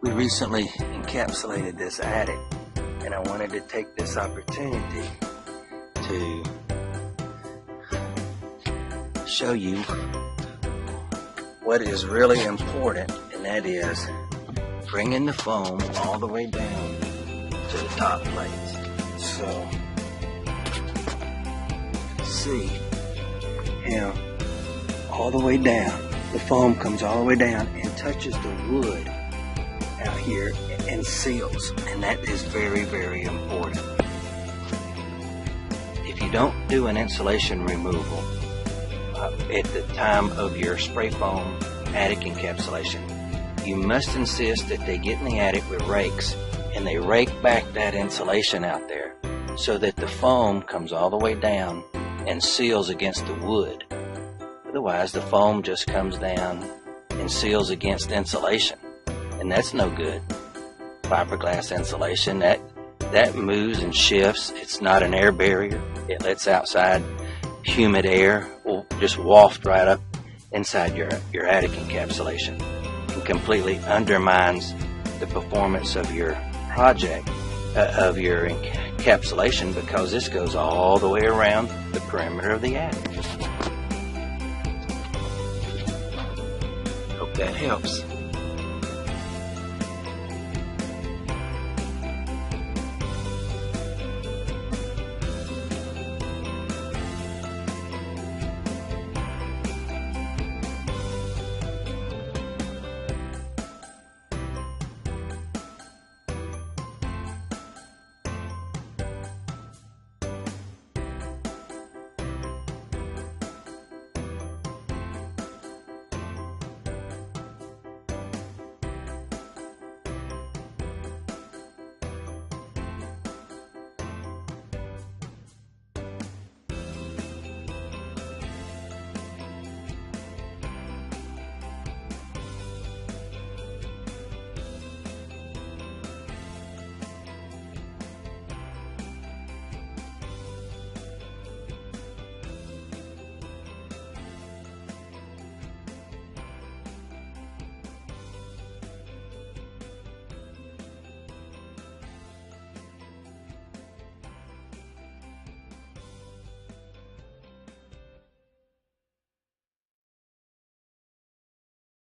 We recently encapsulated this attic, and I wanted to take this opportunity to show you what is really important, and that is bringing the foam all the way down to the top plates. So, see how all the way down, the foam comes all the way down and touches the wood out here and seals, and that is very, very important. If you don't do an insulation removal at the time of your spray foam attic encapsulation, you must insist that they get in the attic with rakes and they rake back that insulation out there so that the foam comes all the way down and seals against the wood. Otherwise, the foam just comes down and seals against insulation, and that's no good. Fiberglass insulation, that moves and shifts. It's not an air barrier. It lets outside humid air will just waft right up inside your attic encapsulation and completely undermines the performance of your project, of your encapsulation, because this goes all the way around the perimeter of the attic. Hope that helps.